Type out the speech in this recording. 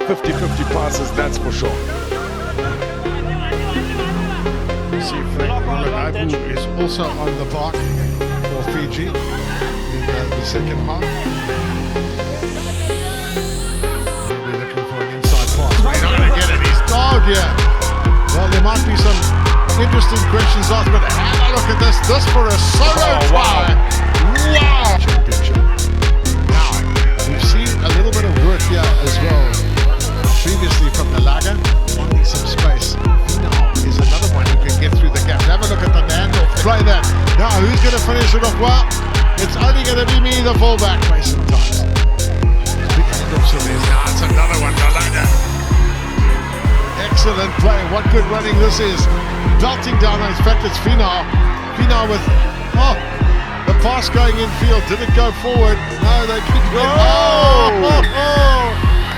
50-50 passes, that's for sure. See Abu is also on the mark for Fiji in the second half. Maybe looking for an inside pass. He's not going to get it. He's dogged here. Well, there might be some interesting questions asked, but have a look at this. This for a solo try. Wow! Championship. Now, we've seen a little bit of work here as well. Previously from the lager, finding some space. Now is another one who can get through the gap. Have a look at the handoff. Play that. Now, who's going to finish it off? Well, it's only going to be me, the fullback. Mason times. Big handoffs of this. Now, it's another one, the lager. Excellent play. What good running this is. Belting down. In fact, it's Fina. Fina with, the pass going infield. Did it go forward? No, they keep going. Oh!